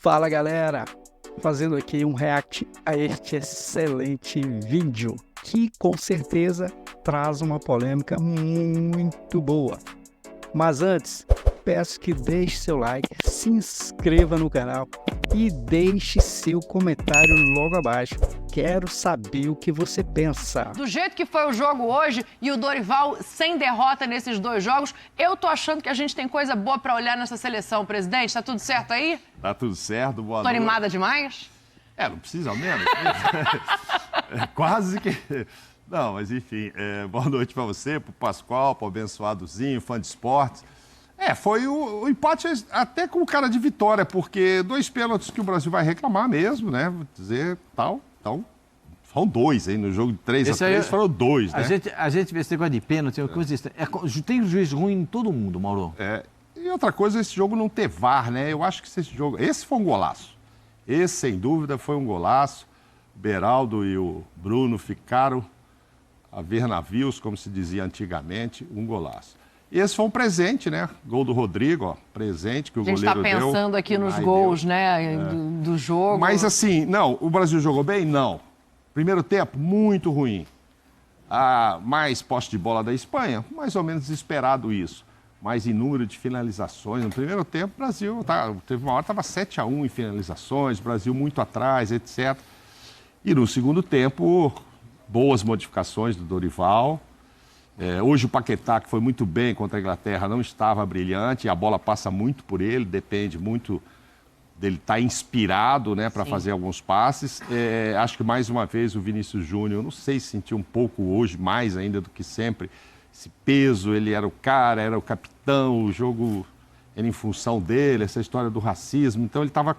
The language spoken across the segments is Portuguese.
Fala galera, fazendo aqui um react a este excelente vídeo que com certeza traz uma polêmica muito boa. Mas antes, peço que deixe seu like, se inscreva no canal e deixe seu comentário logo abaixo. Quero saber o que você pensa. Do jeito que foi o jogo hoje e o Dorival sem derrota nesses dois jogos, eu tô achando que a gente tem coisa boa pra olhar nessa seleção, presidente. Tá tudo certo aí? Tá tudo certo, boa noite. Tô animada demais? Não precisa ao menos. Quase que... Não, mas enfim, boa noite pra você, pro Pascoal, pro abençoadozinho, fã de esportes. Foi o empate até com o cara de vitória, porque 2 pênaltis que o Brasil vai reclamar mesmo, né? Vou dizer tal. Então, foram 2, hein? No jogo de 3-3 foram 2, né? A gente vê esse negócio de pênalti, tem um juiz ruim em todo mundo, Mauro. E outra coisa, esse jogo não ter VAR, né? Eu acho que esse foi um golaço. Esse, sem dúvida, foi um golaço. O Beraldo e o Bruno ficaram a ver navios, como se dizia antigamente, um golaço. E esse foi um presente, né? Gol do Rodrigo, ó, presente que o goleiro deu. A gente tá pensando aqui nos gols, né, do jogo. Mas assim, não, o Brasil jogou bem? Não. Primeiro tempo, muito ruim. Mais posse de bola da Espanha, mais ou menos esperado isso. Mas em número de finalizações, no primeiro tempo, o Brasil, teve uma hora que estava 7-1 em finalizações, Brasil muito atrás, etc. E no segundo tempo, boas modificações do Dorival. Hoje o Paquetá, que foi muito bem contra a Inglaterra, não estava brilhante, a bola passa muito por ele, depende muito dele estar inspirado, né, para fazer alguns passes. Acho que mais uma vez o Vinícius Júnior, não sei se sentiu um pouco hoje, mais ainda do que sempre, esse peso, ele era o cara, era o capitão, o jogo era em função dele, essa história do racismo, então ele estava,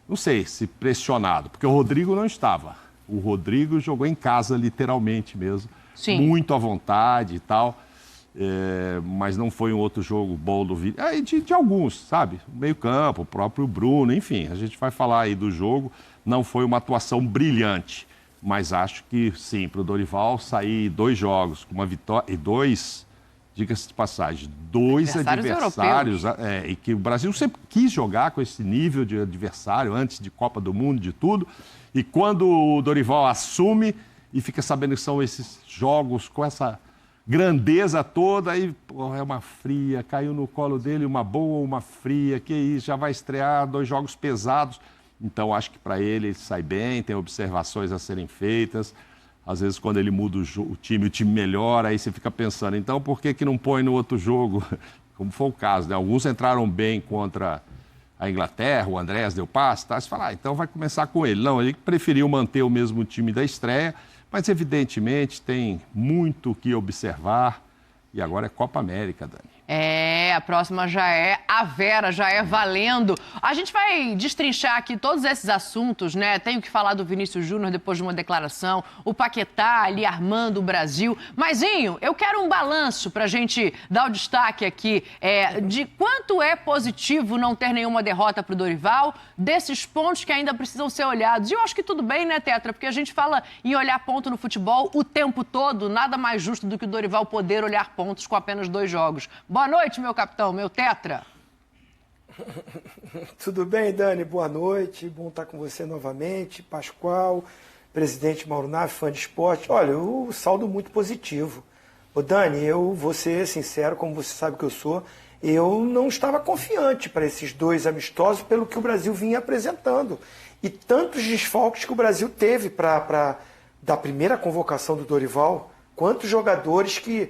não sei, se pressionado, porque o Rodrigo não estava. O Rodrigo jogou em casa, literalmente mesmo. Sim. Muito à vontade e tal, mas não foi um outro jogo bom do vídeo. De alguns, sabe? Meio campo, o próprio Bruno, enfim, a gente vai falar aí do jogo. Não foi uma atuação brilhante, mas acho que sim, para o Dorival sair 2 jogos com uma vitória e 2, diga-se de passagem, 2 adversários e que o Brasil sempre quis jogar com esse nível de adversário antes de Copa do Mundo, de tudo, e quando o Dorival assume e fica sabendo que são esses jogos com essa grandeza toda, aí é uma fria, caiu no colo dele uma boa, uma fria, que isso, já vai estrear 2 jogos pesados. Então, acho que para ele sai bem, tem observações a serem feitas. Às vezes, quando ele muda o time melhora, aí você fica pensando, então, por que não põe no outro jogo? Como foi o caso, né? Alguns entraram bem contra a Inglaterra, o Andrés deu passe, tá? Você fala, então vai começar com ele. Não, ele preferiu manter o mesmo time da estreia, mas evidentemente tem muito o que observar e agora é Copa América, Dani. A próxima já é a Vera, já é valendo. A gente vai destrinchar aqui todos esses assuntos, né? Tenho que falar do Vinícius Júnior depois de uma declaração, o Paquetá ali armando o Brasil. Mas, Inho, eu quero um balanço pra gente dar o destaque aqui de quanto é positivo não ter nenhuma derrota pro Dorival, desses pontos que ainda precisam ser olhados. E eu acho que tudo bem, né, Tetra? Porque a gente fala em olhar ponto no futebol o tempo todo, nada mais justo do que o Dorival poder olhar pontos com apenas 2 jogos. Boa noite, meu capitão, meu Tetra. Tudo bem, Dani? Boa noite. Bom estar com você novamente. Pascoal, presidente Mauro Naves, fã de esporte. Olha, o saldo muito positivo. Ô, Dani, eu vou ser sincero, como você sabe que eu sou, eu não estava confiante para esses 2 amistosos pelo que o Brasil vinha apresentando. E tantos desfalques que o Brasil teve da primeira convocação do Dorival, quantos jogadores que...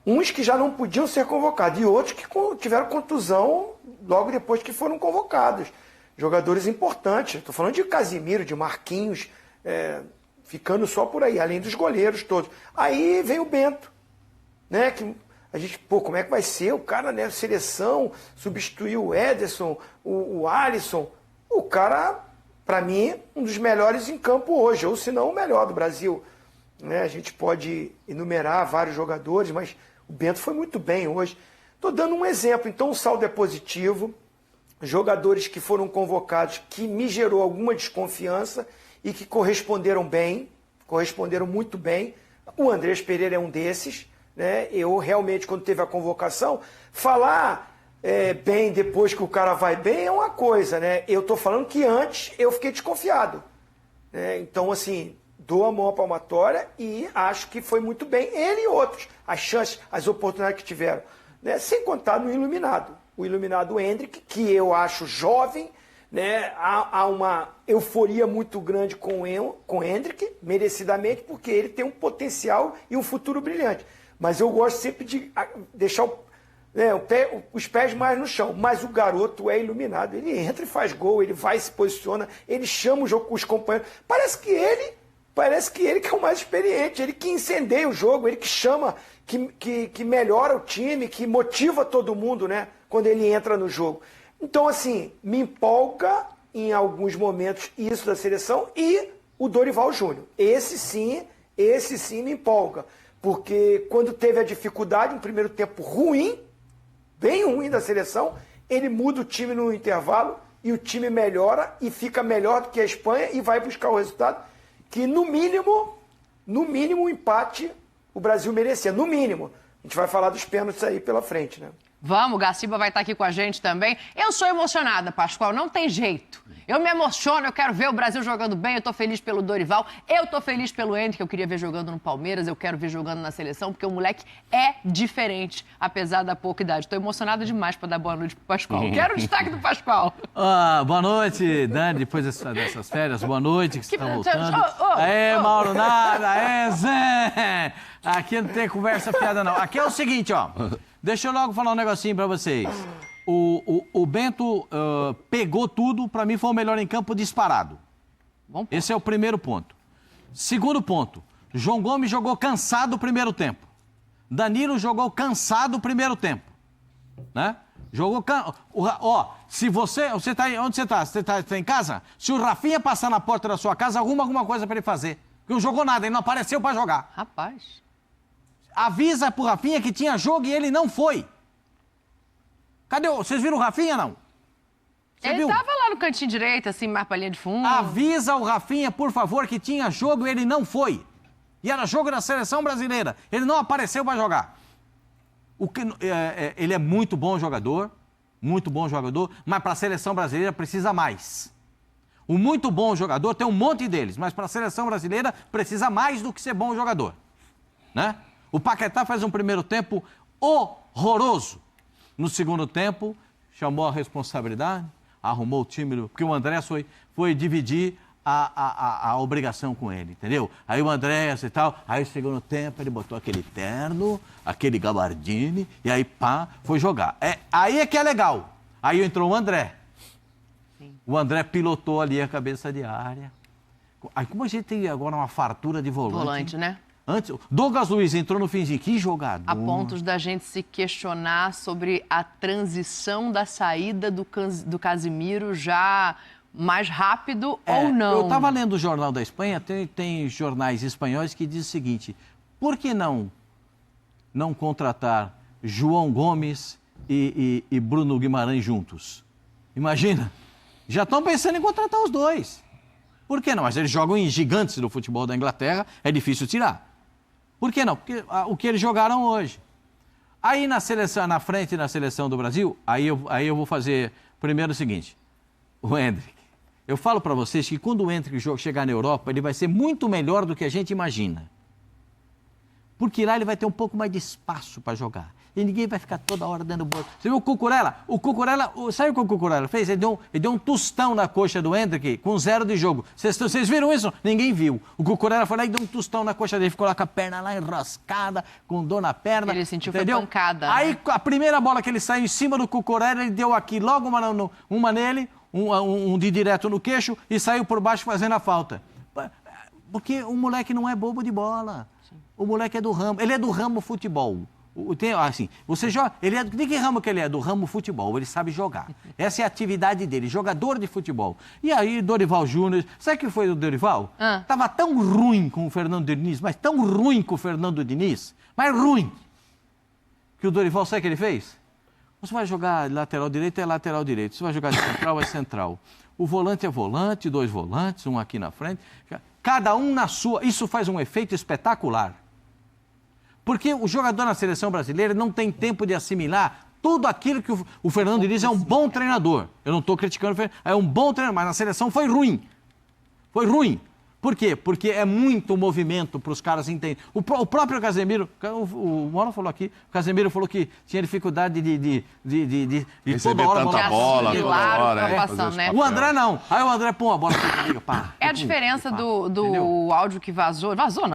Uns que já não podiam ser convocados e outros que tiveram contusão logo depois que foram convocados. Jogadores importantes. Estou falando de Casimiro, de Marquinhos, ficando só por aí, além dos goleiros todos. Aí vem o Bento, né? Que a gente, como é que vai ser? O cara, né? Seleção, substituiu o Ederson, o Alisson. O cara, para mim, um dos melhores em campo hoje, ou se não o melhor do Brasil. Né? A gente pode enumerar vários jogadores, mas o Bento foi muito bem hoje. Estou dando um exemplo, então o saldo é positivo. Jogadores que foram convocados que me gerou alguma desconfiança e que corresponderam bem, corresponderam muito bem. O Andrés Pereira é um desses, né? Eu realmente, quando teve a convocação, falar bem depois que o cara vai bem é uma coisa, né? Eu tô falando que antes eu fiquei desconfiado. Né? Então, assim, dou a mão à palmatória e acho que foi muito bem. Ele e outros, as chances, as oportunidades que tiveram. Né? Sem contar no iluminado. O iluminado Endrick, que eu acho jovem, né? Há uma euforia muito grande com o Endrick, merecidamente, porque ele tem um potencial e um futuro brilhante. Mas eu gosto sempre de deixar os pés mais no chão. Mas o garoto é iluminado. Ele entra e faz gol, ele vai e se posiciona, ele chama o jogo com os companheiros. Parece que ele que é o mais experiente, ele que incendeia o jogo, ele que chama, que melhora o time, que motiva todo mundo, né? Quando ele entra no jogo. Então, assim, me empolga em alguns momentos isso da seleção e o Dorival Júnior. Esse sim me empolga. Porque quando teve a dificuldade, um primeiro tempo ruim, bem ruim da seleção, ele muda o time no intervalo e o time melhora e fica melhor do que a Espanha e vai buscar o resultado que, no mínimo, o empate o Brasil merecia. No mínimo. A gente vai falar dos pênaltis aí pela frente, né? Vamos, o Gaciba vai estar aqui com a gente também. Eu sou emocionada, Pascoal, não tem jeito. Eu me emociono, eu quero ver o Brasil jogando bem, eu tô feliz pelo Dorival, eu tô feliz pelo Endrick, que eu queria ver jogando no Palmeiras, eu quero ver jogando na seleção, porque o moleque é diferente, apesar da pouca idade. Tô emocionada demais para dar boa noite pro Pascoal. Quero o destaque do Pascoal. Boa noite, Dani, depois dessas férias, boa noite, que você tá voltando. Aê, oh. Mauro Nada, aê, Zé! Aqui não tem conversa fiada, não. Aqui é o seguinte, ó. Deixa eu logo falar um negocinho pra vocês. O Bento pegou tudo, pra mim foi o melhor em campo disparado. Bom, esse é o primeiro ponto. Segundo ponto, João Gomes jogou cansado o primeiro tempo. Danilo jogou cansado o primeiro tempo. Né? Jogou se você tá aí, onde você tá? Você tá em casa? Se o Rafinha passar na porta da sua casa, arruma alguma coisa pra ele fazer. Porque não jogou nada, ele não apareceu pra jogar. rapaz. Avisa pro Rafinha que tinha jogo e ele não foi. Cadê? Vocês viram o Rafinha, não? Ele tava lá no cantinho direito, assim, mais pra linha de fundo. Avisa o Rafinha, por favor, que tinha jogo e ele não foi. E era jogo da seleção brasileira. Ele não apareceu pra jogar. Ele é muito bom jogador, mas pra seleção brasileira precisa mais. O muito bom jogador tem um monte deles, mas pra seleção brasileira precisa mais do que ser bom jogador. Né? O Paquetá faz um primeiro tempo horroroso. No segundo tempo, chamou a responsabilidade, arrumou o time, porque o André foi dividir a obrigação com ele, entendeu? Aí o André e tal, aí chegou no tempo, ele botou aquele terno, aquele gabardine, e aí pá, foi jogar. Aí é que é legal. Aí entrou o André. Sim. O André pilotou ali a cabeça de área. Aí como a gente tem agora uma fartura de Volante, né? Antes, Douglas Luiz entrou no finzinho. Que jogador. A pontos da gente se questionar sobre a transição da saída do Casimiro já mais rápido ou não. Eu estava lendo o Jornal da Espanha, tem jornais espanhóis que dizem o seguinte: por que não contratar João Gomes e Bruno Guimarães juntos? Imagina, já estão pensando em contratar os dois. Por que não? Mas eles jogam em gigantes do futebol da Inglaterra, é difícil tirar. Por que não? Porque o que eles jogaram hoje. Aí na frente da seleção do Brasil, aí eu vou fazer primeiro o seguinte: o Endrick. Eu falo para vocês que quando o Endrick chegar na Europa, ele vai ser muito melhor do que a gente imagina. Porque lá ele vai ter um pouco mais de espaço para jogar. E ninguém vai ficar toda hora dando bola. Você viu o Cucurella? Sabe o que o Cucurella fez? Ele deu um tostão na coxa do Endrick com 0 de jogo. Vocês viram isso? Ninguém viu. O Cucurella foi lá e deu um tostão na coxa dele. Ficou lá com a perna lá enroscada, com dor na perna. Ele sentiu entendeu? Foi pancada. Aí a primeira bola que ele saiu em cima do Cucurella, ele deu aqui logo uma nele, um de direto no queixo e saiu por baixo fazendo a falta. Porque o moleque não é bobo de bola. O moleque é do ramo. Ele é do ramo futebol. Assim, você joga, de que ramo que ele é? Do ramo futebol, ele sabe jogar. Essa é a atividade dele, jogador de futebol. E aí, Dorival Júnior, sabe o que foi o Dorival? Tava tão ruim com o Fernando Diniz, mas tão ruim com o Fernando Diniz, mas ruim, que o Dorival, sabe o que ele fez? Você vai jogar lateral direito, é lateral direito. Você vai jogar de central, é central. O volante é volante, 2 volantes, um aqui na frente. Cada um na sua. Isso faz um efeito espetacular. Porque o jogador na seleção brasileira não tem tempo de assimilar tudo aquilo que o Fernando Diniz é um bom treinador. Eu não estou criticando o Fernando, é um bom treinador, mas na seleção foi ruim. Foi ruim. Por quê? Porque é muito movimento para os caras entenderem. O próprio Casemiro, o Mauro falou aqui, o Casemiro falou que tinha dificuldade de receber toda hora tanta bola, toda hora. Né? O André não. Aí o André, pô, a bola fica, pá. É a diferença do áudio que vazou. Vazou, não.